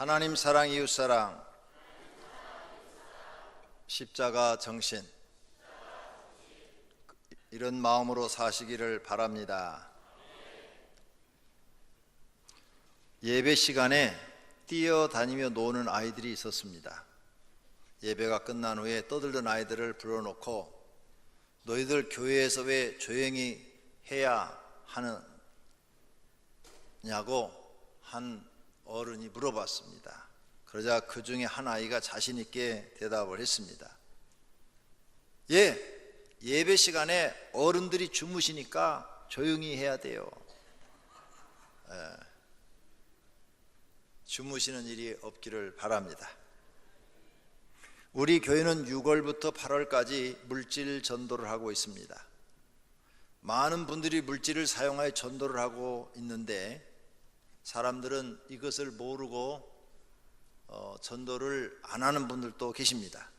하나님 사랑, 이웃 사랑, 십자가 정신, 이런 마음으로 사시기를 바랍니다. 예배 시간에 뛰어다니며 노는 아이들이 있었습니다. 예배가 끝난 후에 떠들던 아이들을 불러놓고 너희들 교회에서 왜 조용히 해야 하느냐고 한 어른이 물어봤습니다. 그러자 그 중에 한 아이가 자신 있게 대답을 했습니다. 예배 시간에 어른들이 주무시니까 조용히 해야 돼요. 주무시는 일이 없기를 바랍니다. 우리 교회는 6월부터 8월까지 물질 전도를 하고 있습니다. 많은 분들이 물질을 사용하여 전도를 하고 있는데 사람들은 이것을 모르고 전도를 안 하는 분들도 계십니다.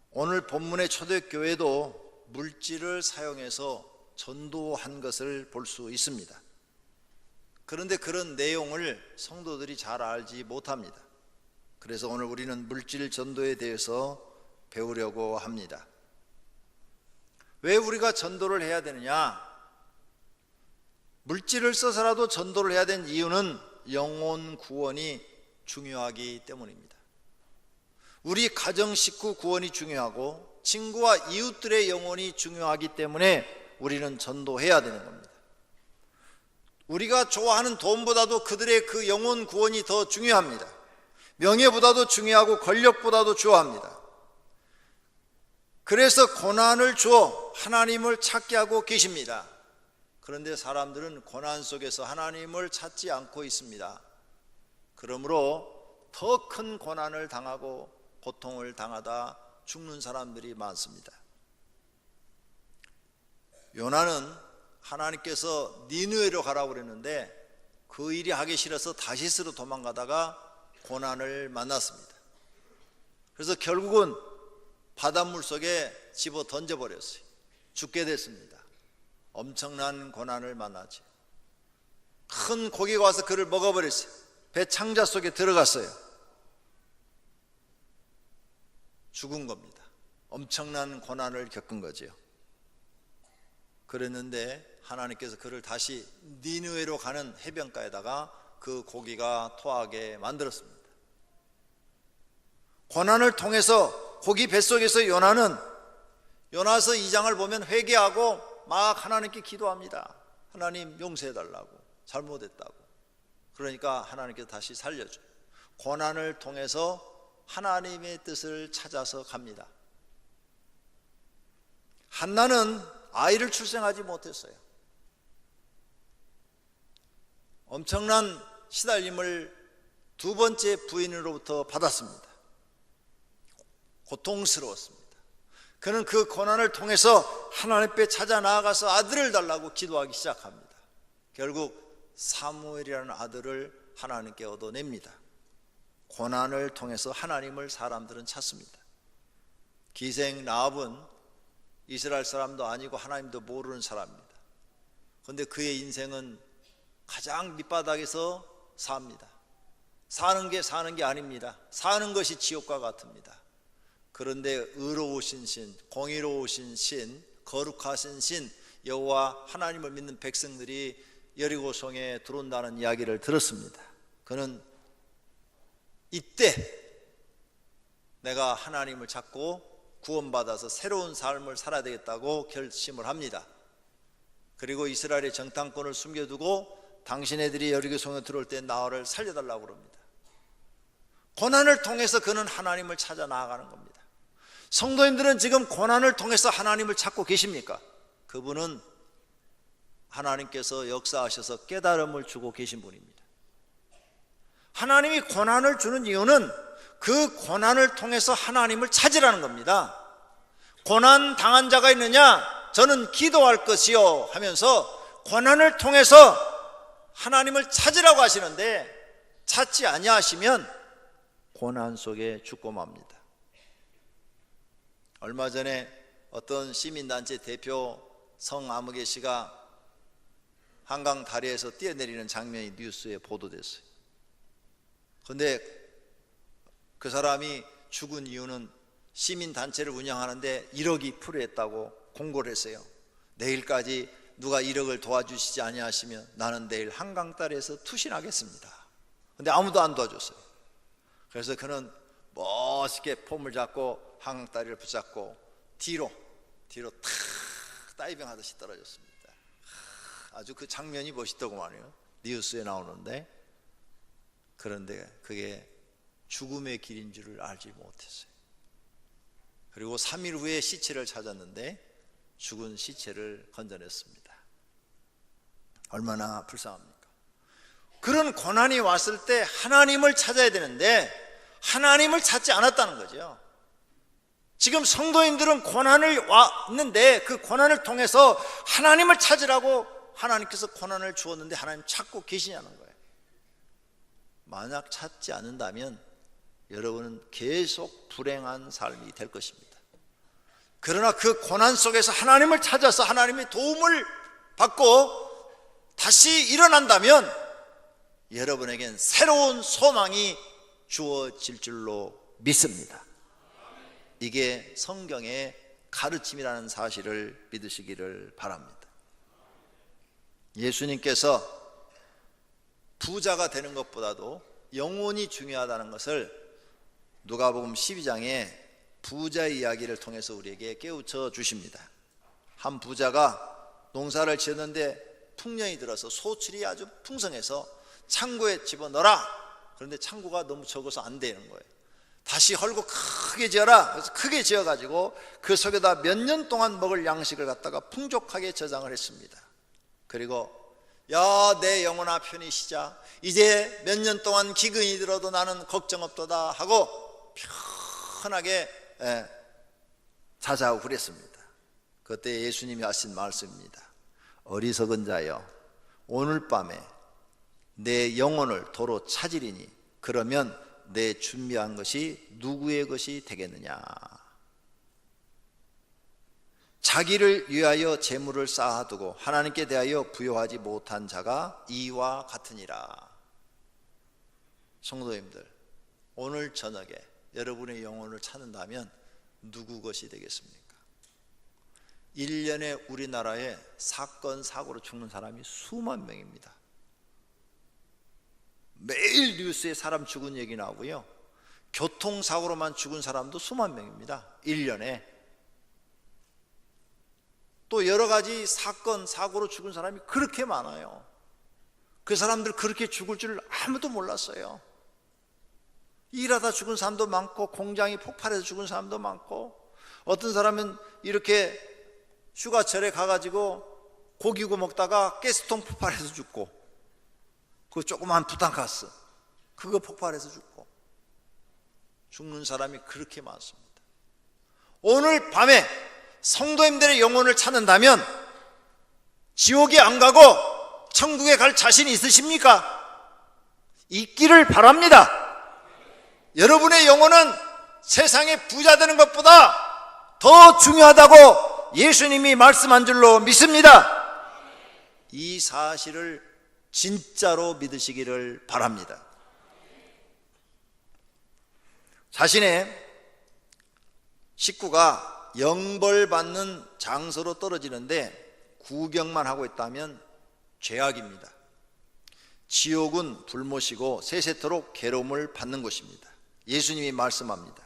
오늘 본문의 초대교회도 물질을 사용해서 전도한 것을 볼 수 있습니다. 그런데 그런 내용을 성도들이 잘 알지 못합니다. 그래서 오늘 우리는 물질 전도에 대해서 배우려고 합니다. 왜 우리가 전도를 해야 되느냐? 물질을 써서라도 전도를 해야 되는 이유는 영혼 구원이 중요하기 때문입니다. 우리 가정 식구 구원이 중요하고 친구와 이웃들의 영혼이 중요하기 때문에 우리는 전도해야 되는 겁니다. 우리가 좋아하는 돈보다도 그들의 그 영혼 구원이 더 중요합니다. 명예보다도 중요하고 권력보다도 중요합니다. 그래서 고난을 주어 하나님을 찾게 하고 계십니다. 그런데 사람들은 고난 속에서 하나님을 찾지 않고 있습니다. 그러므로 더 큰 고난을 당하고 고통을 당하다 죽는 사람들이 많습니다. 요나는 하나님께서 니느웨로 가라고 그랬는데 그 일이 하기 싫어서 다시스로 도망가다가 고난을 만났습니다. 그래서 결국은 바닷물 속에 집어 던져버렸어요. 죽게 됐습니다. 엄청난 고난을 만나죠. 큰 고기가 와서 그를 먹어버렸어요. 배 창자 속에 들어갔어요. 죽은 겁니다. 엄청난 고난을 겪은 거죠. 그랬는데 하나님께서 그를 다시 니느웨로 가는 해변가에다가 그 고기가 토하게 만들었습니다. 고난을 통해서 고기 뱃속에서 요나서 2장을 보면 회개하고 막 하나님께 기도합니다. 하나님 용서해달라고, 잘못했다고. 그러니까 하나님께서 다시 살려줘요. 고난을 통해서 하나님의 뜻을 찾아서 갑니다. 한나는 아이를 출생하지 못했어요. 엄청난 시달림을 두 번째 부인으로부터 받았습니다. 고통스러웠습니다. 그는 그 고난을 통해서 하나님 앞에 찾아 나아가서 아들을 달라고 기도하기 시작합니다. 결국 사무엘이라는 아들을 하나님께 얻어냅니다. 고난을 통해서 하나님을 사람들은 찾습니다. 기생 라합은 이스라엘 사람도 아니고 하나님도 모르는 사람입니다. 그런데 그의 인생은 가장 밑바닥에서 삽니다. 사는 게 아닙니다. 사는 것이 지옥과 같습니다. 그런데 의로우신 신, 공의로우신 신, 거룩하신 신 여호와 하나님을 믿는 백성들이 여리고성에 들어온다는 이야기를 들었습니다. 그는 이때 내가 하나님을 찾고 구원받아서 새로운 삶을 살아야 되겠다고 결심을 합니다. 그리고 이스라엘의 정탐권을 숨겨두고 당신네들이 여리고성에 들어올 때 나를 살려달라고 그럽니다. 고난을 통해서 그는 하나님을 찾아 나아가는 겁니다. 성도님들은 지금 고난을 통해서 하나님을 찾고 계십니까? 그분은 하나님께서 역사하셔서 깨달음을 주고 계신 분입니다. 하나님이 고난을 주는 이유는 그 고난을 통해서 하나님을 찾으라는 겁니다. 고난 당한 자가 있느냐? 저는 기도할 것이요 하면서 고난을 통해서 하나님을 찾으라고 하시는데 찾지 아니하시면 고난 속에 죽고 맙니다. 얼마 전에 어떤 시민단체 대표 성아무개 씨가 한강 다리에서 뛰어내리는 장면이 뉴스에 보도됐어요. 근데 그 사람이 죽은 이유는 시민단체를 운영하는데 1억이 필요했다고 공고를 했어요. 내일까지 누가 1억을 도와주시지 아니하시면 나는 내일 한강다리에서 투신하겠습니다. 근데 아무도 안 도와줬어요. 그래서 그는 멋있게 폼을 잡고 한강다리를 붙잡고 뒤로 탁 다이빙 하듯이 떨어졌습니다. 아주 그 장면이 멋있더구만요. 뉴스에 나오는데, 그런데 그게 죽음의 길인 줄을 알지 못했어요. 그리고 3일 후에 시체를 찾았는데 죽은 시체를 건져냈습니다. 얼마나 불쌍합니까? 그런 고난이 왔을 때 하나님을 찾아야 되는데 하나님을 찾지 않았다는 거죠. 지금 성도님들은 고난을 왔는데 그 고난을 통해서 하나님을 찾으라고 하나님께서 고난을 주었는데 하나님 찾고 계시냐는 거예요. 만약 찾지 않는다면 여러분은 계속 불행한 삶이 될 것입니다. 그러나 그 고난 속에서 하나님을 찾아서 하나님의 도움을 받고 다시 일어난다면 여러분에겐 새로운 소망이 주어질 줄로 믿습니다. 이게 성경의 가르침이라는 사실을 믿으시기를 바랍니다. 예수님께서 부자가 되는 것보다도 영혼이 중요하다는 것을 누가복음 12장에 부자의 이야기를 통해서 우리에게 깨우쳐 주십니다. 한 부자가 농사를 지었는데 풍년이 들어서 소출이 아주 풍성해서 창고에 집어넣어라. 그런데 창고가 너무 적어서 안 되는 거예요. 다시 헐고 크게 지어라. 그래서 크게 지어가지고 그 속에다 몇 년 동안 먹을 양식을 갖다가 풍족하게 저장을 했습니다. 그리고 야, 내 영혼아 편히 쉬자. 이제 몇 년 동안 기근이 들어도 나는 걱정 없도다 하고 편하게 자자하고 그랬습니다. 그때 예수님이 하신 말씀입니다. 어리석은 자여, 오늘 밤에 내 영혼을 도로 찾으리니 그러면 내 준비한 것이 누구의 것이 되겠느냐. 자기를 위하여 재물을 쌓아두고 하나님께 대하여 부여하지 못한 자가 이와 같으니라. 성도님들, 오늘 저녁에 여러분의 영혼을 찾는다면 누구 것이 되겠습니까? 1년에 우리나라에 사건 사고로 죽는 사람이 수만 명입니다. 매일 뉴스에 사람 죽은 얘기 나오고요, 교통사고로만 죽은 사람도 수만 명입니다. 1년에. 또 여러 가지 사건 사고로 죽은 사람이 그렇게 많아요. 그 사람들 그렇게 죽을 줄 아무도 몰랐어요. 일하다 죽은 사람도 많고 공장이 폭발해서 죽은 사람도 많고, 어떤 사람은 이렇게 휴가철에 가가지고 고기 구워 먹다가 가스통 폭발해서 죽고, 그 조그만 부탄가스 그거 폭발해서 죽고, 죽는 사람이 그렇게 많습니다. 오늘 밤에 성도님들의 영혼을 찾는다면 지옥에 안 가고 천국에 갈 자신이 있으십니까? 있기를 바랍니다. 여러분의 영혼은 세상에 부자 되는 것보다 더 중요하다고 예수님이 말씀한 줄로 믿습니다. 이 사실을 진짜로 믿으시기를 바랍니다. 자신의 식구가 영벌받는 장소로 떨어지는데 구경만 하고 있다면 죄악입니다. 지옥은 불못이고 세세토록 괴로움을 받는 곳입니다. 예수님이 말씀합니다.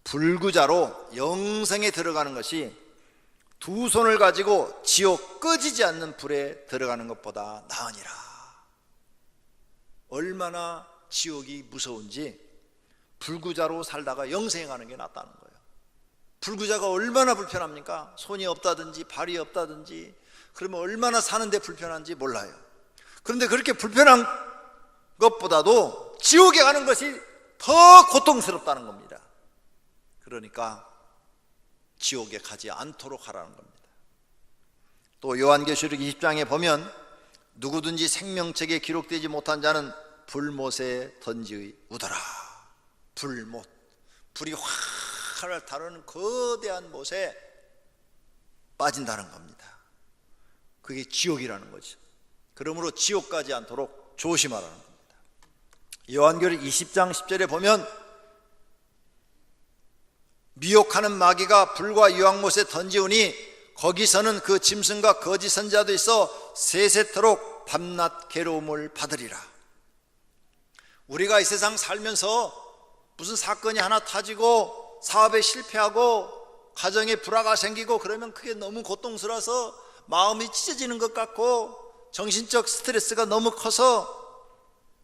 불구자로 영생에 들어가는 것이 두 손을 가지고 지옥 꺼지지 않는 불에 들어가는 것보다 나으니라. 얼마나 지옥이 무서운지 불구자로 살다가 영생에 가는 게 낫다는 거예요. 불구자가 얼마나 불편합니까? 손이 없다든지 발이 없다든지, 그러면 얼마나 사는데 불편한지 몰라요. 그런데 그렇게 불편한 것보다도 지옥에 가는 것이 더 고통스럽다는 겁니다. 그러니까 지옥에 가지 않도록 하라는 겁니다. 또 요한계시록 20장에 보면 누구든지 생명책에 기록되지 못한 자는 불못에 던지우더라. 불못, 불이 활활 타오르는 거대한 못에 빠진다는 겁니다. 그게 지옥이라는 거죠. 그러므로 지옥 가지 않도록 조심하라는 겁니다. 요한계시록 20장 10절에 보면 미혹하는 마귀가 불과 유황못에 던지우니 거기서는 그 짐승과 거짓 선지자도 있어 세세토록 밤낮 괴로움을 받으리라. 우리가 이 세상 살면서 무슨 사건이 하나 터지고 사업에 실패하고 가정에 불화가 생기고 그러면 그게 너무 고통스러워서 마음이 찢어지는 것 같고 정신적 스트레스가 너무 커서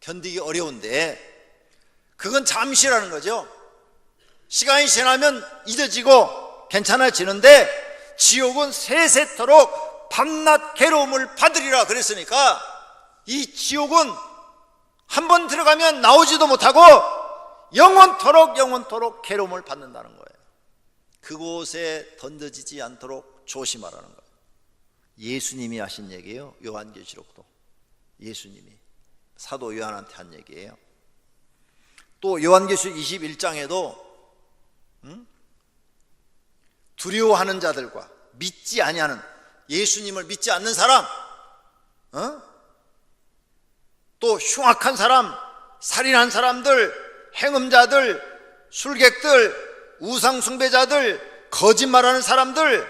견디기 어려운데, 그건 잠시라는 거죠. 시간이 지나면 잊어지고 괜찮아지는데 지옥은 세세토록 밤낮 괴로움을 받으리라 그랬으니까, 이 지옥은 한 번 들어가면 나오지도 못하고 영원토록 괴로움을 받는다는 거예요. 그곳에 던져지지 않도록 조심하라는 거예요. 예수님이 하신 얘기예요. 요한계시록도 예수님이 사도 요한한테 한 얘기예요. 또 요한계시록 21장에도 두려워하는 자들과 믿지 아니하는, 예수님을 믿지 않는 사람, 또 흉악한 사람, 살인한 사람들, 행음자들, 술객들, 우상숭배자들, 거짓말하는 사람들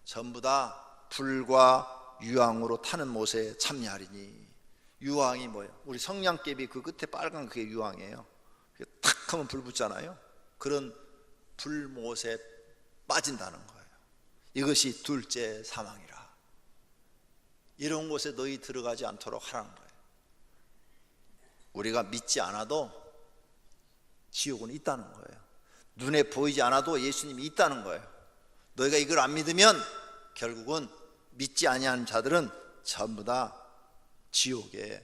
전부 다 불과 유황으로 타는 못에 참여하리니. 유황이 뭐예요? 우리 성냥개비 그 끝에 빨간 그게 유황이에요. 탁 하면 불 붙잖아요. 그런 불못에 빠진다는 거예요. 이것이 둘째 사망이라. 이런 곳에 너희 들어가지 않도록 하라는 거예요. 우리가 믿지 않아도 지옥은 있다는 거예요. 눈에 보이지 않아도 예수님이 있다는 거예요. 너희가 이걸 안 믿으면 결국은 믿지 아니하는 자들은 전부 다 지옥에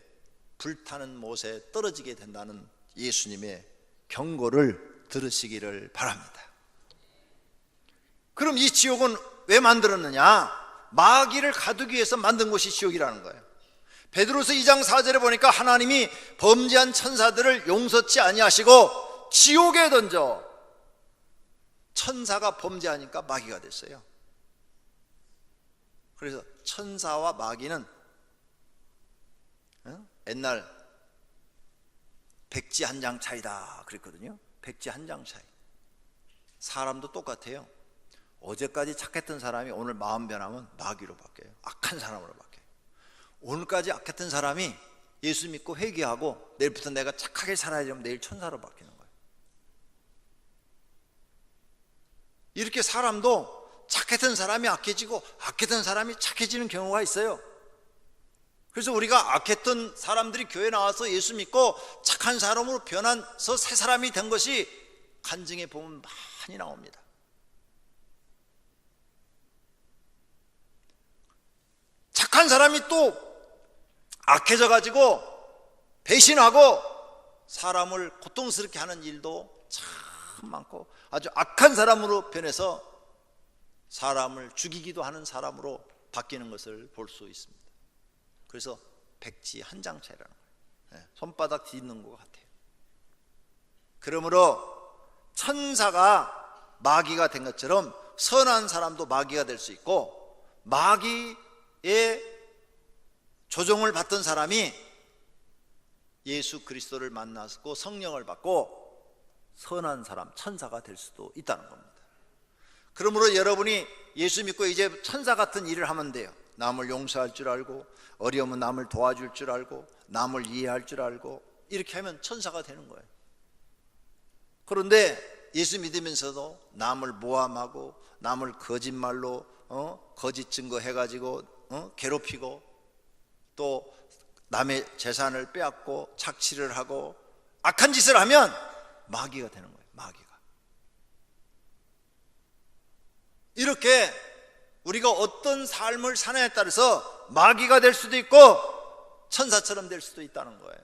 불타는 못에 떨어지게 된다는 예수님의 경고를 들으시기를 바랍니다. 그럼 이 지옥은 왜 만들었느냐? 마귀를 가두기 위해서 만든 곳이 지옥이라는 거예요. 베드로서 2장 4절에 보니까 하나님이 범죄한 천사들을 용서치 아니하시고 지옥에 던져, 천사가 범죄하니까 마귀가 됐어요. 그래서 천사와 마귀는 옛날 백지 한 장 차이다 그랬거든요. 백지 한 장 차이. 사람도 똑같아요. 어제까지 착했던 사람이 오늘 마음 변하면 마귀로 바뀌어요. 악한 사람으로 바뀌어요. 오늘까지 악했던 사람이 예수 믿고 회개하고 내일부터 내가 착하게 살아야지 하면 내일 천사로 바뀌는 거예요. 이렇게 사람도 착했던 사람이 악해지고 악했던 사람이 착해지는 경우가 있어요. 그래서 우리가 악했던 사람들이 교회 나와서 예수 믿고 착한 사람으로 변해서 새 사람이 된 것이 간증에 보면 많이 나옵니다. 착한 사람이 또 악해져 가지고 배신하고 사람을 고통스럽게 하는 일도 참 많고, 아주 악한 사람으로 변해서 사람을 죽이기도 하는 사람으로 바뀌는 것을 볼 수 있습니다. 그래서 백지 한 장 차이라는 거예요. 손바닥 뒤집는 것 같아요. 그러므로 천사가 마귀가 된 것처럼 선한 사람도 마귀가 될 수 있고, 마귀의 조종을 받던 사람이 예수 그리스도를 만났고 성령을 받고 선한 사람, 천사가 될 수도 있다는 겁니다. 그러므로 여러분이 예수 믿고 이제 천사 같은 일을 하면 돼요. 남을 용서할 줄 알고, 어려우면 남을 도와줄 줄 알고, 남을 이해할 줄 알고, 이렇게 하면 천사가 되는 거예요. 그런데 예수 믿으면서도 남을 모함하고 남을 거짓말로 거짓 증거 해가지고 괴롭히고, 또 남의 재산을 빼앗고 착취를 하고 악한 짓을 하면 마귀가 되는 거예요. 마귀가. 이렇게 우리가 어떤 삶을 사느냐에 따라서 마귀가 될 수도 있고 천사처럼 될 수도 있다는 거예요.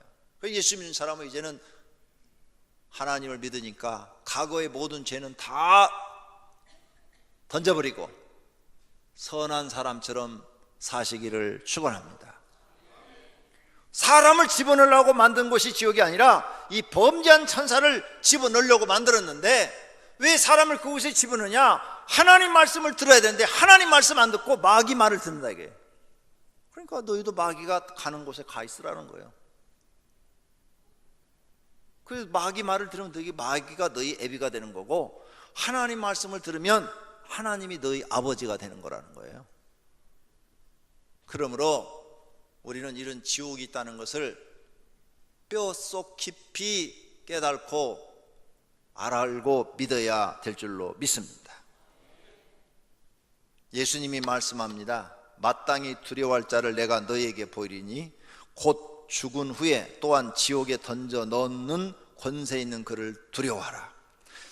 예수 믿는 사람은 이제는 하나님을 믿으니까 과거의 모든 죄는 다 던져버리고 선한 사람처럼 사시기를 축원합니다. 사람을 집어넣으려고 만든 곳이 지옥이 아니라 이 범죄한 천사를 집어넣으려고 만들었는데, 왜 사람을 그곳에 집어넣느냐? 하나님 말씀을 들어야 되는데 하나님 말씀 안 듣고 마귀 말을 듣는다 이게. 그러니까 너희도 마귀가 가는 곳에 가 있으라는 거예요. 그래서 마귀 말을 들으면 너희 마귀가 너희 애비가 되는 거고, 하나님 말씀을 들으면 하나님이 너희 아버지가 되는 거라는 거예요. 그러므로 우리는 이런 지옥이 있다는 것을 뼈속 깊이 깨닫고 알고 믿어야 될 줄로 믿습니다. 예수님이 말씀합니다. 마땅히 두려워할 자를 내가 너희에게 보이리니 곧 죽은 후에 또한 지옥에 던져 넣는 권세 있는 그를 두려워하라.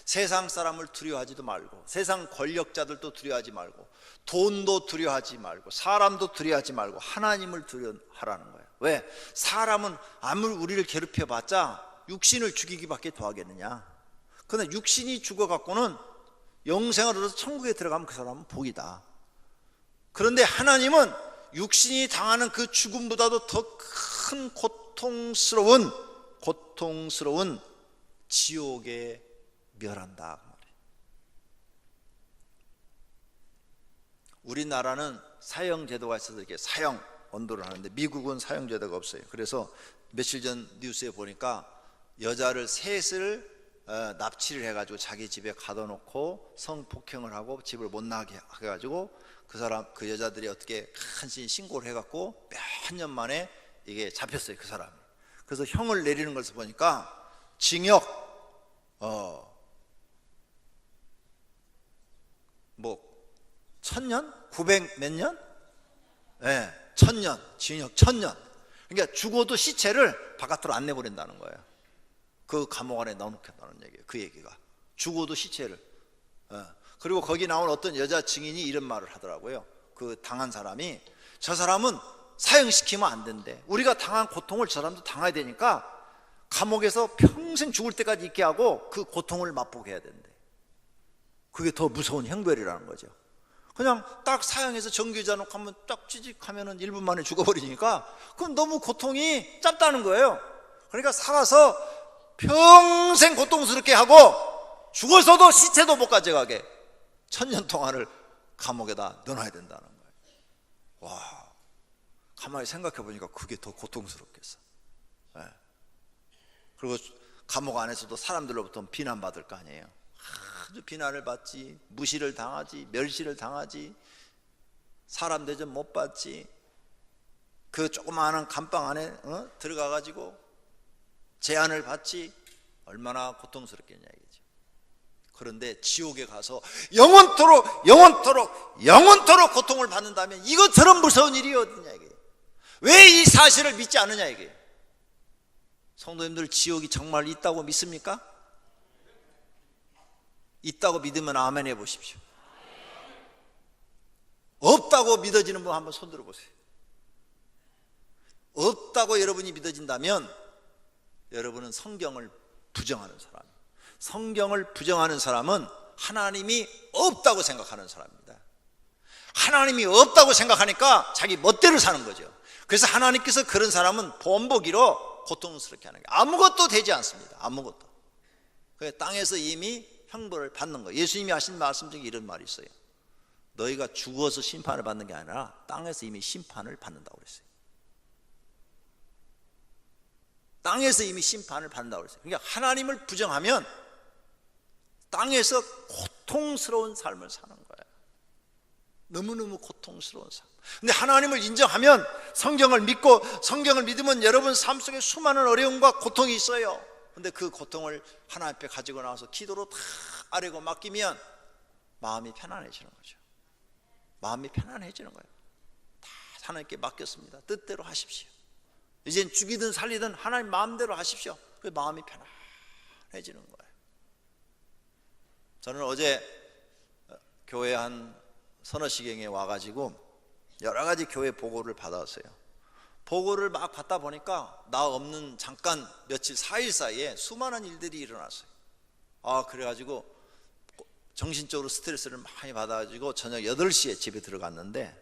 세상 사람을 두려워하지도 말고, 세상 권력자들도 두려워하지 말고, 돈도 두려워하지 말고, 사람도 두려워하지 말고 하나님을 두려워하라는 거예요. 왜? 사람은 아무리 우리를 괴롭혀봤자 육신을 죽이기밖에 더 하겠느냐. 그러나 육신이 죽어갖고는 영생을 얻어서 천국에 들어가면 그 사람은 복이다. 그런데 하나님은 육신이 당하는 그 죽음보다도 더 큰 고통스러운 지옥에 멸한다. 우리나라는 사형제도가 있어서 이렇게 사형 언도를 하는데 미국은 사형제도가 없어요. 그래서 며칠 전 뉴스에 보니까 여자를 셋을 납치를 해가지고 자기 집에 가둬놓고 성폭행을 하고 집을 못 나가게 해가지고 그 여자들이 어떻게 간신히 신고를 해갖고 몇 년 만에 이게 잡혔어요, 그 사람이. 그래서 형을 내리는 것을 보니까 징역 1000년? 900 몇 년? 네, 1000년, 징역 1000년. 그러니까 죽어도 시체를 바깥으로 안 내버린다는 거예요. 그 감옥 안에 넣어놓겠다는 얘기예요. 그 얘기가 죽어도 시체를. 그리고 거기 나온 어떤 여자 증인이 이런 말을 하더라고요. 그 당한 사람이, 저 사람은 사형시키면 안 된대. 우리가 당한 고통을 저 사람도 당해야 되니까 감옥에서 평생 죽을 때까지 있게 하고 그 고통을 맛보게 해야 된대. 그게 더 무서운 형벌이라는 거죠. 그냥 딱 사형해서 정규자 놓고 하면 딱 찌직하면은 1분 만에 죽어버리니까 그건 너무 고통이 짧다는 거예요. 그러니까 살아서 평생 고통스럽게 하고 죽어서도 시체도 못 가져가게 1000년 동안을 감옥에다 넣어놔야 된다는 거예요. 와, 가만히 생각해 보니까 그게 더 고통스럽겠어. 네. 그리고 감옥 안에서도 사람들로부터 비난받을 거 아니에요. 아주 비난을 받지, 무시를 당하지, 멸시를 당하지, 사람 대접 못 받지. 그 조그마한 감방 안에 들어가가지고 제한을 받지. 얼마나 고통스럽겠냐 이거지. 그런데 지옥에 가서 영원토록 고통을 받는다면 이것처럼 무서운 일이 어디냐 이게. 왜 이 사실을 믿지 않느냐 이게. 성도님들, 지옥이 정말 있다고 믿습니까? 있다고 믿으면 아멘 해보십시오. 없다고 믿어지는 분 한번 손 들어보세요. 없다고 여러분이 믿어진다면 여러분은 성경을 부정하는 사람이에요. 성경을 부정하는 사람은 하나님이 없다고 생각하는 사람입니다. 하나님이 없다고 생각하니까 자기 멋대로 사는 거죠. 그래서 하나님께서 그런 사람은 본보기로 고통스럽게 하는 게 아무것도 되지 않습니다. 아무것도. 그래서 땅에서 이미 형벌을 받는 거예요. 예수님이 하신 말씀 중에 이런 말이 있어요. 너희가 죽어서 심판을 받는 게 아니라 땅에서 이미 심판을 받는다고 그랬어요. 땅에서 이미 심판을 받는다고 그랬어요. 그러니까 하나님을 부정하면 땅에서 고통스러운 삶을 사는 거예요. 너무너무 고통스러운 삶. 근데 하나님을 인정하면, 성경을 믿고 성경을 믿으면 여러분 삶 속에 수많은 어려움과 고통이 있어요. 근데 그 고통을 하나님 앞에 가지고 나와서 기도로 다 아뢰고 맡기면 마음이 편안해지는 거죠. 마음이 편안해지는 거예요. 다 하나님께 맡겼습니다. 뜻대로 하십시오. 이젠 죽이든 살리든 하나님 마음대로 하십시오. 그 마음이 편안해지는 거예요. 저는 어제 교회 한 서너 시경에 와가지고 여러 가지 교회 보고를 받았어요. 보고를 막 받다 보니까 나 없는 잠깐 며칠 4일 사이에 수많은 일들이 일어났어요. 그래가지고 정신적으로 스트레스를 많이 받아가지고 저녁 8시에 집에 들어갔는데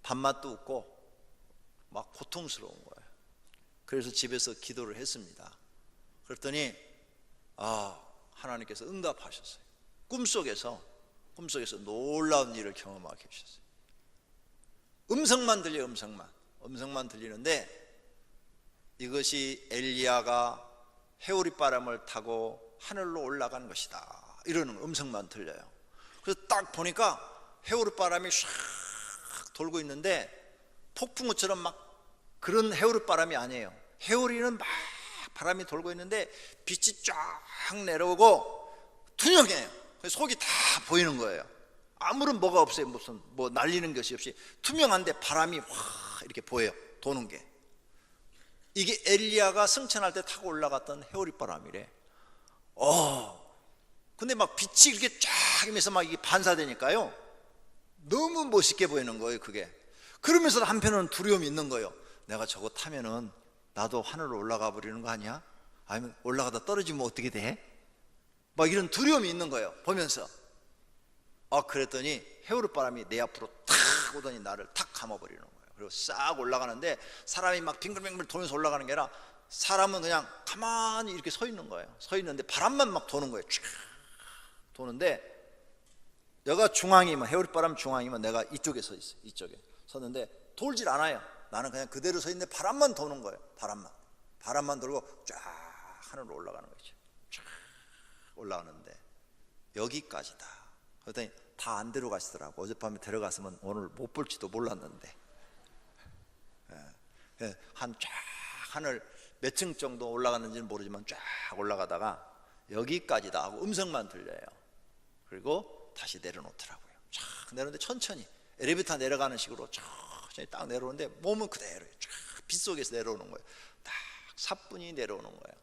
밥맛도 없고 막 고통스러운 거예요. 그래서 집에서 기도를 했습니다. 그랬더니 하나님께서 응답하셨어요. 꿈속에서 놀라운 일을 경험하게 하셨어요. 음성만 들려요. 음성만 들리는데 이것이 엘리야가 해오리바람을 타고 하늘로 올라간 것이다, 이러는 음성만 들려요. 그래서 딱 보니까 해오리바람이 샥 돌고 있는데 폭풍우처럼 막 그런 해오리바람이 아니에요. 해오리는 막 바람이 돌고 있는데 빛이 쫙 내려오고 투명해요. 그래서 속이 다 보이는 거예요. 아무런 뭐가 없어요. 무슨 뭐 날리는 것이 없이 투명한데 바람이 확 이렇게 보여요. 도는 게. 이게 엘리야가 승천할 때 타고 올라갔던 해오리바람이래. 근데 막 빛이 이렇게 쫙 이면서 막 이게 반사되니까요, 너무 멋있게 보이는 거예요, 그게. 그러면서 한편은 두려움이 있는 거예요. 내가 저거 타면은 나도 하늘로 올라가 버리는 거 아니야? 아니면 올라가다 떨어지면 어떻게 돼? 막 이런 두려움이 있는 거예요, 보면서. 그랬더니 해오리바람이 내 앞으로 탁 오더니 나를 탁 감아버리는 거예요. 그리고 싹 올라가는데 사람이 막 빙글빙글 돌면서 올라가는 게 아니라 사람은 그냥 가만히 이렇게 서 있는 거예요. 서 있는데 바람만 막 도는 거예요. 쫙 도는데, 여기가 중앙이면, 해오리바람 중앙이면 내가 이쪽에 서 있어요. 이쪽에 섰는데 돌질 않아요. 나는 그냥 그대로 서 있는데 바람만 도는 거예요. 바람만 돌고 쫙 하늘로 올라가는 거죠. 쫙 올라가는데 여기까지다. 그랬더니 다 안 데려가시더라고. 어젯밤에 데려갔으면 오늘 못 볼지도 몰랐는데. 한 쫙 하늘 몇 층 정도 올라갔는지는 모르지만 쫙 올라가다가 여기까지다 하고 음성만 들려요. 그리고 다시 내려놓더라고요. 쫙 내려오는데 천천히 엘리베이터 내려가는 식으로 천천히 딱 내려오는데 몸은 그대로예요. 쫙 빗속에서 내려오는 거예요. 딱 사뿐히 내려오는 거예요.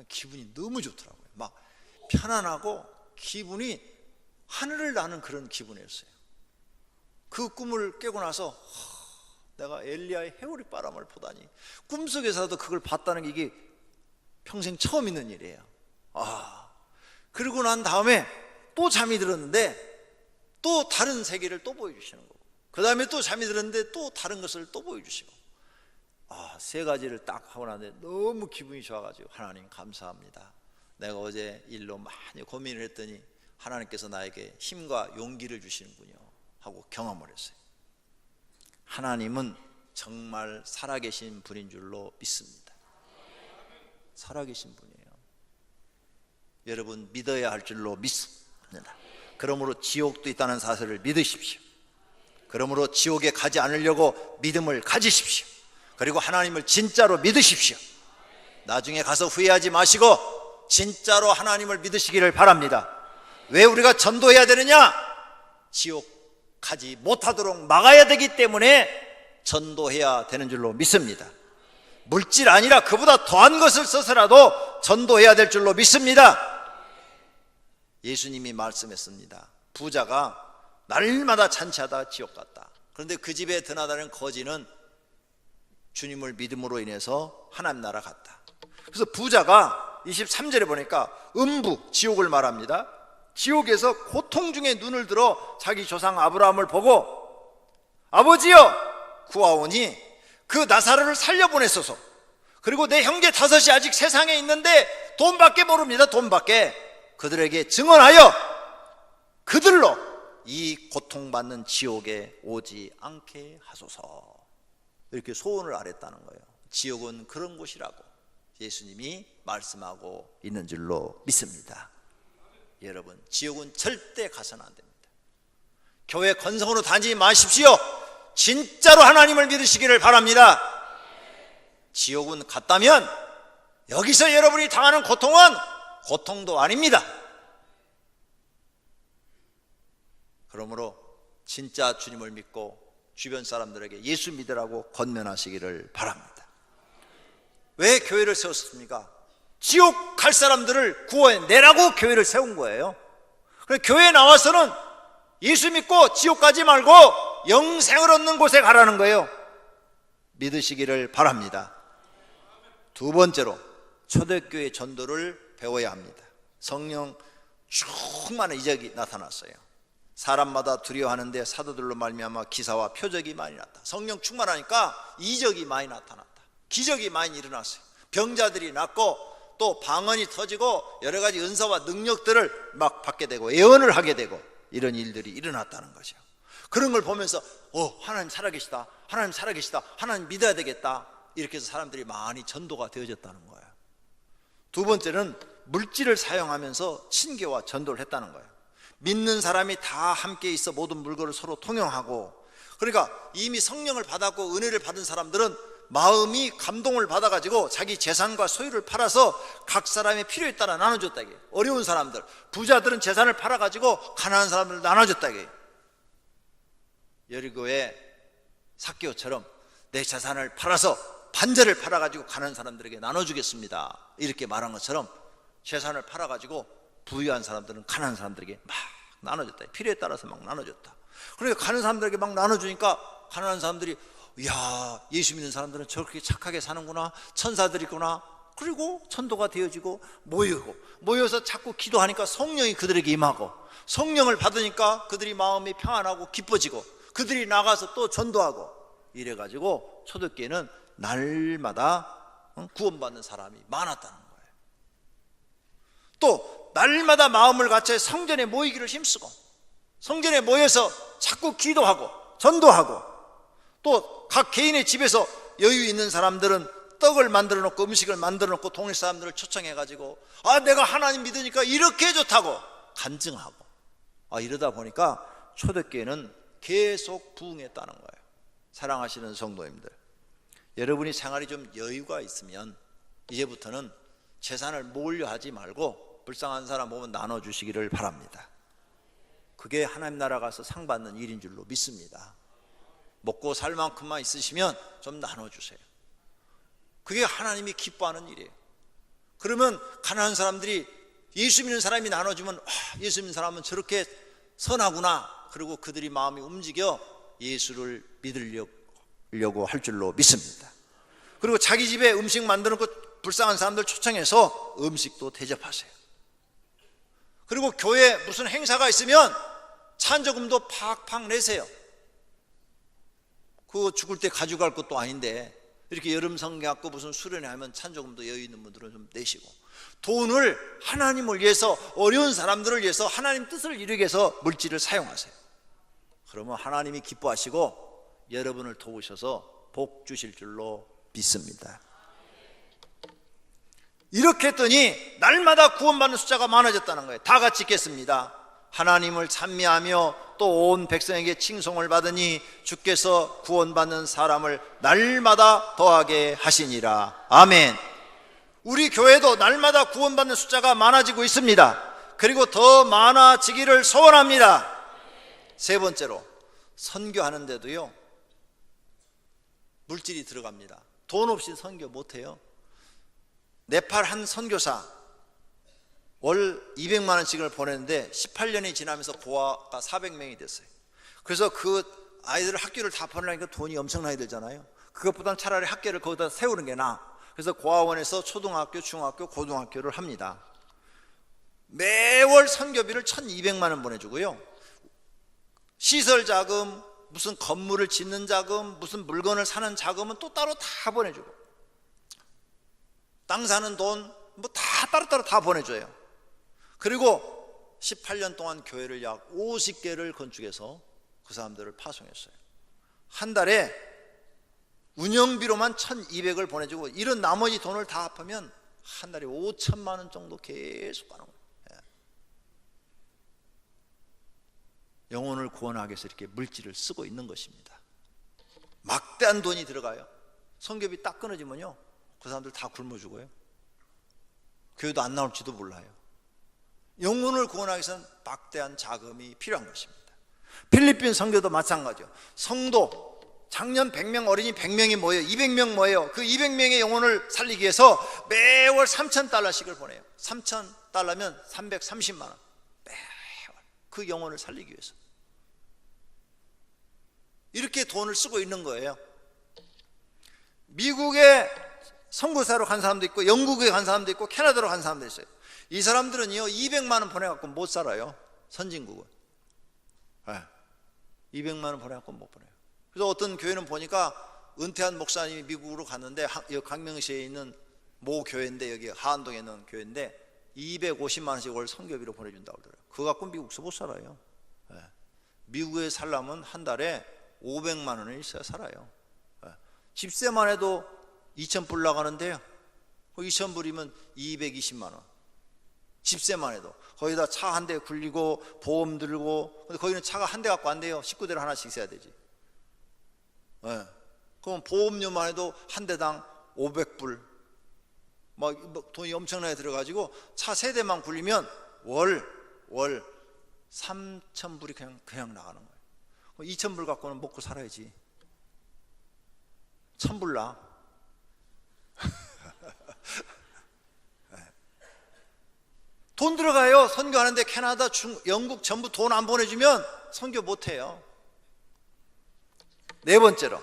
기분이 너무 좋더라고요. 막 편안하고 기분이 하늘을 나는 그런 기분이었어요. 그 꿈을 깨고 나서 내가 엘리야의 해오리바람을 보다니, 꿈속에서도 그걸 봤다는 게 이게 평생 처음 있는 일이에요. 그러고 난 다음에 또 잠이 들었는데 또 다른 세계를 또 보여주시는 거고, 그 다음에 또 잠이 들었는데 또 다른 것을 또 보여주시고, 세 가지를 딱 하고 나는데 너무 기분이 좋아가지고, 하나님 감사합니다. 내가 어제 일로 많이 고민을 했더니 하나님께서 나에게 힘과 용기를 주시는군요 하고 경험을 했어요. 하나님은 정말 살아계신 분인 줄로 믿습니다. 살아계신 분이에요. 여러분 믿어야 할 줄로 믿습니다. 그러므로 지옥도 있다는 사실을 믿으십시오. 그러므로 지옥에 가지 않으려고 믿음을 가지십시오. 그리고 하나님을 진짜로 믿으십시오. 나중에 가서 후회하지 마시고 진짜로 하나님을 믿으시기를 바랍니다. 왜 우리가 전도해야 되느냐? 지옥 가지 못하도록 막아야 되기 때문에 전도해야 되는 줄로 믿습니다. 물질 아니라 그보다 더한 것을 써서라도 전도해야 될 줄로 믿습니다. 예수님이 말씀했습니다. 부자가 날마다 잔치하다 지옥 갔다. 그런데 그 집에 드나다니는 거지는 주님을 믿음으로 인해서 하나님 나라 갔다. 그래서 부자가 23절에 보니까 음부, 지옥을 말합니다. 지옥에서 고통 중에 눈을 들어 자기 조상 아브라함을 보고, 아버지여 구하오니 그 나사로를 살려보내소서. 그리고 내 형제 5이 아직 세상에 있는데 돈밖에 모릅니다. 돈밖에. 그들에게 증언하여 그들로 이 고통받는 지옥에 오지 않게 하소서. 이렇게 소원을 아랬다는 거예요. 지옥은 그런 곳이라고 예수님이 말씀하고 있는 줄로 믿습니다. 여러분, 지옥은 절대 가서는 안 됩니다. 교회 건성으로 다니지 마십시오. 진짜로 하나님을 믿으시기를 바랍니다. 지옥은 갔다면 여기서 여러분이 당하는 고통은 고통도 아닙니다. 그러므로 진짜 주님을 믿고 주변 사람들에게 예수 믿으라고 권면하시기를 바랍니다. 왜 교회를 세웠습니까? 지옥 갈 사람들을 구원해내라고 교회를 세운 거예요. 그래서 교회에 나와서는 예수 믿고 지옥 가지 말고 영생을 얻는 곳에 가라는 거예요. 믿으시기를 바랍니다. 두 번째로, 초대교회 전도를 배워야 합니다. 성령 충만한 이적이 나타났어요. 사람마다 두려워하는데 사도들로 말미암아 기사와 표적이 많이 났다. 성령 충만하니까 이적이 많이 나타났다. 기적이 많이 일어났어요. 병자들이 낫고 또 방언이 터지고 여러 가지 은사와 능력들을 막 받게 되고 예언을 하게 되고 이런 일들이 일어났다는 거죠. 그런 걸 보면서 하나님 살아계시다, 하나님 살아계시다, 하나님 믿어야 되겠다, 이렇게 해서 사람들이 많이 전도가 되어졌다는 거예요. 두 번째는 물질을 사용하면서 친교와 전도를 했다는 거예요. 믿는 사람이 다 함께 있어 모든 물건을 서로 통용하고, 그러니까 이미 성령을 받았고 은혜를 받은 사람들은 마음이 감동을 받아가지고 자기 재산과 소유를 팔아서 각 사람의 필요에 따라 나눠줬다 이게. 어려운 사람들, 부자들은 재산을 팔아가지고 가난한 사람들 나눠줬다 이게. 여리고의 삭개오처럼 내 재산을 팔아서 반제를 팔아가지고 가난한 사람들에게 나눠주겠습니다 이렇게 말한 것처럼 재산을 팔아가지고 부유한 사람들은 가난한 사람들에게 막 나눠줬다. 필요에 따라서 막 나눠줬다. 그러니까 가난한 사람들에게 막 나눠주니까 가난한 사람들이, 이야, 예수 믿는 사람들은 저렇게 착하게 사는구나, 천사들이구나. 그리고 전도가 되어지고 모여서 자꾸 기도하니까 성령이 그들에게 임하고, 성령을 받으니까 그들이 마음이 평안하고 기뻐지고, 그들이 나가서 또 전도하고, 이래가지고 초대교회는 날마다 구원받는 사람이 많았다는 거예요. 또 날마다 마음을 갖춰 성전에 모이기를 힘쓰고, 성전에 모여서 자꾸 기도하고 전도하고, 또 각 개인의 집에서 여유 있는 사람들은 떡을 만들어 놓고 음식을 만들어 놓고 동네 사람들을 초청해 가지고, 아, 내가 하나님 믿으니까 이렇게 좋다고 간증하고, 이러다 보니까 초대교회는 계속 부흥했다는 거예요. 사랑하시는 성도님들, 여러분이 생활이 좀 여유가 있으면 이제부터는 재산을 모으려 하지 말고 불쌍한 사람 보면 나눠주시기를 바랍니다. 그게 하나님 나라 가서 상 받는 일인 줄로 믿습니다. 먹고 살 만큼만 있으시면 좀 나눠주세요. 그게 하나님이 기뻐하는 일이에요. 그러면 가난한 사람들이 예수 믿는 사람이 나눠주면, 예수 믿는 사람은 저렇게 선하구나, 그리고 그들이 마음이 움직여 예수를 믿으려고 할 줄로 믿습니다. 그리고 자기 집에 음식 만드는 것 불쌍한 사람들 초청해서 음식도 대접하세요. 그리고 교회 무슨 행사가 있으면 찬조금도 팍팍 내세요. 그거 죽을 때 가져갈 것도 아닌데 이렇게 여름 성경학교 무슨 수련회 하면 찬조금도 여유 있는 분들은 좀 내시고, 돈을 하나님을 위해서, 어려운 사람들을 위해서 하나님 뜻을 이루기 위해서 물질을 사용하세요. 그러면 하나님이 기뻐하시고 여러분을 도우셔서 복 주실 줄로 믿습니다. 이렇게 했더니 날마다 구원받는 숫자가 많아졌다는 거예요. 다 같이 읽겠습니다. 하나님을 찬미하며 또 온 백성에게 칭송을 받으니 주께서 구원받는 사람을 날마다 더하게 하시니라. 아멘. 우리 교회도 날마다 구원받는 숫자가 많아지고 있습니다. 그리고 더 많아지기를 소원합니다. 세 번째로, 선교하는데도요 물질이 들어갑니다. 돈 없이 선교 못해요. 네팔 한 선교사 월 200만 원씩을 보냈는데 18년이 지나면서 고아가 400명이 됐어요. 그래서 그 아이들을 학교를 다 보내려니까 돈이 엄청나게 들잖아요. 그것보다는 차라리 학교를 거기다 세우는 게 나아. 그래서 고아원에서 초등학교, 중학교, 고등학교를 합니다. 매월 선교비를 1200만 원 보내주고요, 시설 자금, 무슨 건물을 짓는 자금, 무슨 물건을 사는 자금은 또 따로 다 보내주고, 땅 사는 돈 뭐 다 따로따로 다 보내줘요. 그리고 18년 동안 교회를 약 50개를 건축해서 그 사람들을 파송했어요. 한 달에 운영비로만 1200을 보내주고, 이런 나머지 돈을 다 합하면 한 달에 5천만 원 정도 계속 가는 거예요. 영혼을 구원하기 위해서 이렇게 물질을 쓰고 있는 것입니다. 막대한 돈이 들어가요. 선교비 딱 끊어지면요 그 사람들 다 굶어 죽어요. 교회도 안 나올지도 몰라요. 영혼을 구원하기 위해서는 막대한 자금이 필요한 것입니다. 필리핀 선교도 마찬가지요. 성도 작년 100명 어린이 100명이 모여요. 200명 모여요. 그 200명의 영혼을 살리기 위해서 매월 3,000달러씩을 보내요. 3,000달러면 330만 원. 매월 그 영혼을 살리기 위해서 이렇게 돈을 쓰고 있는 거예요. 미국에 선교사로 간 사람도 있고, 영국에 간 사람도 있고, 캐나다로 간 사람도 있어요. 이 사람들은요 200만 원 보내갖고 못 살아요. 선진국은 200만 원 보내갖고 못 보내요. 그래서 어떤 교회는 보니까 은퇴한 목사님이 미국으로 갔는데, 여기 강명시에 있는 모 교회인데, 여기 하안동에 있는 교회인데 250만 원씩 월 선교비로 보내준다고 그러더라고요. 그거 갖고 미국에서 못 살아요. 미국에 살려면 한 달에 500만 원을 있어야 살아요. 집세만 해도 2,000불 나가는데요, 2,000불이면 220만 원. 집세만 해도 거기다 차 한 대 굴리고 보험 들고, 근데 거기는 차가 한 대 갖고 안 돼요. 식구들 하나씩 있어야 되지. 네. 그럼 보험료만 해도 한 대당 500불 막 돈이 엄청나게 들어가지고 차 3대만 굴리면 월 3,000불이 그냥 나가는 거예요. 2,000불 갖고는 먹고 살아야지. 1,000불 나. 돈 들어가요. 선교하는데 캐나다, 영국 전부 돈 안 보내주면 선교 못해요. 네 번째로,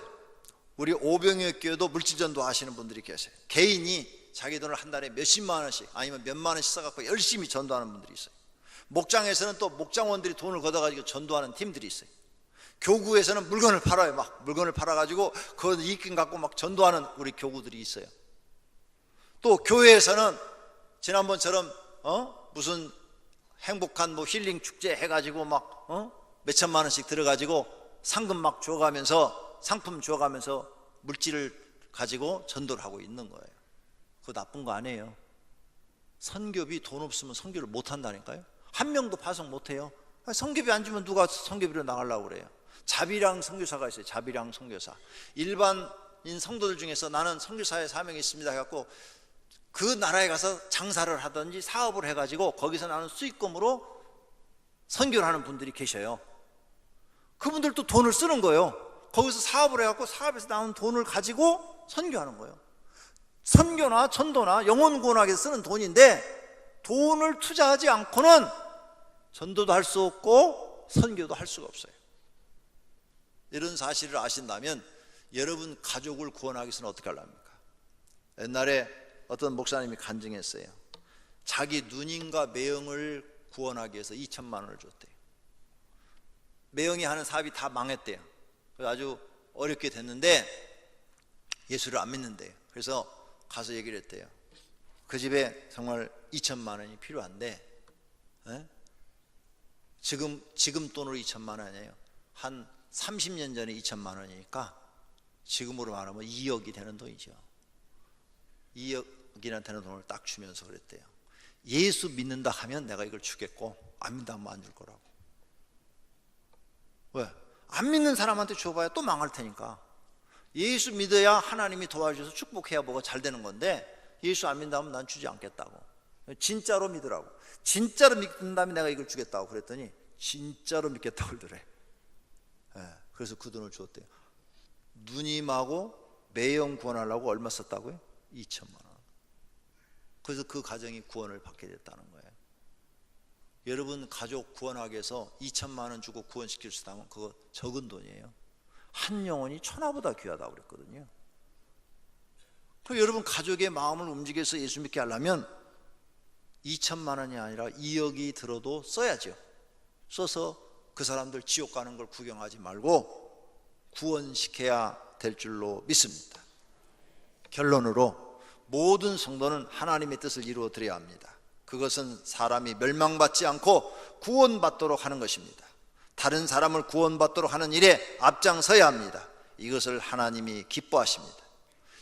우리 오병이어교회도 물질전도 하시는 분들이 계세요. 개인이 자기 돈을 한 달에 몇십만 원씩 아니면 몇만 원씩 써갖고 열심히 전도하는 분들이 있어요. 목장에서는 또 목장원들이 돈을 걷어가지고 전도하는 팀들이 있어요. 교구에서는 물건을 팔아요. 막 물건을 팔아가지고 그 이익금 갖고 막 전도하는 우리 교구들이 있어요. 또 교회에서는 지난번처럼 무슨 행복한 힐링 축제 해가지고 막 몇천만 원씩 들어가지고 상금 막 줘가면서 상품 줘가면서 물질을 가지고 전도를 하고 있는 거예요. 그거 나쁜 거 아니에요. 선교비 돈 없으면 선교를 못 한다니까요. 한 명도 파송 못 해요. 선교비 안 주면 누가 선교비로 나가려고 그래요. 자비랑 선교사가 있어요. 자비랑 선교사. 일반인 성도들 중에서 나는 선교사의 사명이 있습니다 해갖고 그 나라에 가서 장사를 하든지 사업을 해가지고 거기서 나는 수익금으로 선교를 하는 분들이 계셔요. 그분들도 돈을 쓰는 거예요. 거기서 사업을 해갖고 사업에서 나온 돈을 가지고 선교하는 거예요. 선교나 전도나 영혼 구원하기 위해서 쓰는 돈인데 돈을 투자하지 않고는 전도도 할 수 없고 선교도 할 수가 없어요. 이런 사실을 아신다면 여러분 가족을 구원하기 위해서는 어떻게 하랍니까? 옛날에 어떤 목사님이 간증했어요. 자기 누님과 매형을 구원하기 위해서 2천만 원을 줬대요. 매형이 하는 사업이 다 망했대요. 그래서 아주 어렵게 됐는데 예수를 안 믿는데요. 그래서 가서 얘기를 했대요. 그 집에 정말 2천만 원이 필요한데 지금 돈으로 2천만 원이에요. 한 30년 전에 2천만 원이니까 지금으로 말하면 2억이 되는 돈이죠. 2억이나 되는 돈을 딱 주면서 그랬대요. 예수 믿는다 하면 내가 이걸 주겠고 안 믿다 하면 안 줄 거라고. 왜? 안 믿는 사람한테 줘봐야 또 망할 테니까. 예수 믿어야 하나님이 도와주셔서 축복해야 뭐가 잘 되는 건데 예수 안 믿는다 하면 난 주지 않겠다고. 진짜로 믿으라고. 진짜로 믿는다면 내가 이걸 주겠다고 그랬더니 진짜로 믿겠다고 그러더래. 그래서 그 돈을 주었대요. 누님하고 매형 구원하려고 얼마 썼다고요? 2천만 원. 그래서 그 가정이 구원을 받게 됐다는 거예요. 여러분 가족 구원하기 위해서 2천만 원 주고 구원시킬 수 있다면 그거 적은 돈이에요. 한 영혼이 천하보다 귀하다고 그랬거든요. 그 여러분 가족의 마음을 움직여서 예수 믿게 하려면 2천만 원이 아니라 2억이 들어도 써야죠. 써서 그 사람들 지옥 가는 걸 구경하지 말고 구원시켜야 될 줄로 믿습니다. 결론으로 모든 성도는 하나님의 뜻을 이루어 드려야 합니다. 그것은 사람이 멸망받지 않고 구원받도록 하는 것입니다. 다른 사람을 구원받도록 하는 일에 앞장서야 합니다. 이것을 하나님이 기뻐하십니다.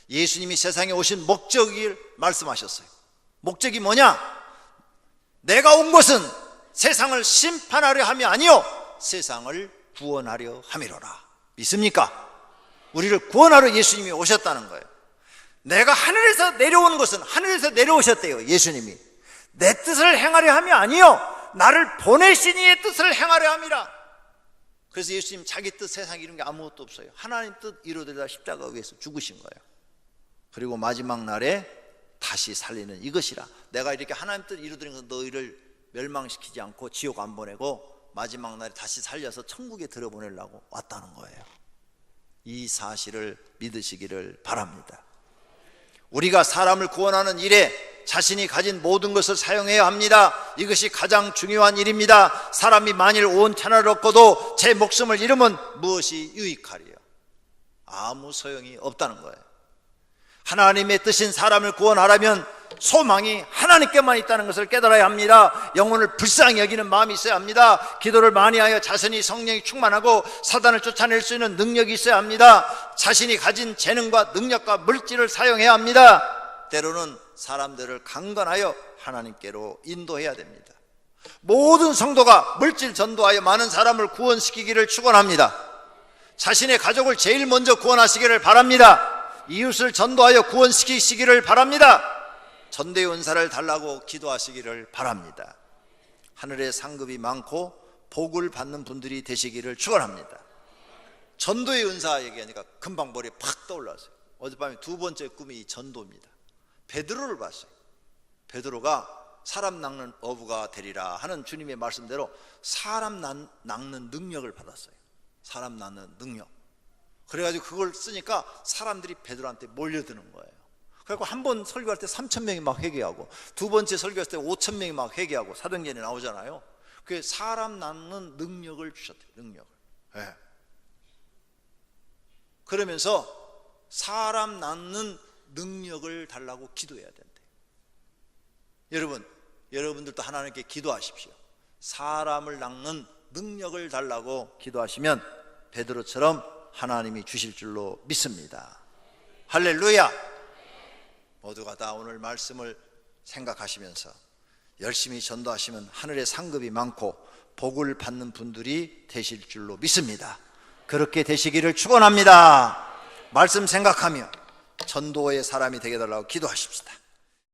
예수님이 세상에 오신 목적을 말씀하셨어요. 목적이 뭐냐? 내가 온 것은 세상을 심판하려 함이 아니요 세상을 구원하려 함이로라. 믿습니까? 우리를 구원하러 예수님이 오셨다는 거예요. 내가 하늘에서 내려온 것은 하늘에서 내려오셨대요. 예수님이 내 뜻을 행하려 함이 아니요 나를 보내신 이의 뜻을 행하려 함이라. 그래서 예수님 자기 뜻 세상에 이런 게 아무것도 없어요. 하나님 뜻 이루어드리다 십자가 위에서 죽으신 거예요. 그리고 마지막 날에 다시 살리는 이것이라. 내가 이렇게 하나님 뜻 이루어드리면서 너희를 멸망시키지 않고 지옥 안 보내고 마지막 날에 다시 살려서 천국에 들여보내려고 왔다는 거예요. 이 사실을 믿으시기를 바랍니다. 우리가 사람을 구원하는 일에 자신이 가진 모든 것을 사용해야 합니다. 이것이 가장 중요한 일입니다. 사람이 만일 온 천하를 얻고도 제 목숨을 잃으면 무엇이 유익하리요? 아무 소용이 없다는 거예요. 하나님의 뜻인 사람을 구원하려면 소망이 하나님께만 있다는 것을 깨달아야 합니다. 영혼을 불쌍히 여기는 마음이 있어야 합니다. 기도를 많이 하여 자신이 성령이 충만하고 사단을 쫓아낼 수 있는 능력이 있어야 합니다. 자신이 가진 재능과 능력과 물질을 사용해야 합니다. 때로는 사람들을 강건하여 하나님께로 인도해야 됩니다. 모든 성도가 물질 전도하여 많은 사람을 구원시키기를 축원합니다. 자신의 가족을 제일 먼저 구원하시기를 바랍니다. 이웃을 전도하여 구원시키시기를 바랍니다. 전도의 은사를 달라고 기도하시기를 바랍니다. 하늘에 상급이 많고 복을 받는 분들이 되시기를 축원합니다. 전도의 은사 얘기하니까 금방 머리에 팍 떠올랐어요. 어젯밤에 두 번째 꿈이 전도입니다. 베드로를 봤어요. 베드로가 사람 낚는 어부가 되리라 하는 주님의 말씀대로 사람 낚는 능력을 받았어요. 사람 낚는 능력. 그래가지고 그걸 쓰니까 사람들이 베드로한테 몰려드는 거예요. 그래서 한 번 설교할 때 3,000명이 막 회개하고, 두 번째 설교할 때 5,000명이 막 회개하고, 사도행전에 나오잖아요. 그 사람 낚는 능력을 주셨대요. 능력을. 네. 그러면서 사람 낚는 능력을 달라고 기도해야 된대. 여러분들도 하나님께 기도하십시오. 사람을 낚는 능력을 달라고 기도하시면 베드로처럼 하나님이 주실 줄로 믿습니다. 할렐루야. 모두가 다 오늘 말씀을 생각하시면서 열심히 전도하시면 하늘에 상급이 많고 복을 받는 분들이 되실 줄로 믿습니다. 그렇게 되시기를 축원합니다. 말씀 생각하며 전도의 사람이 되게 해달라고 기도하십시다.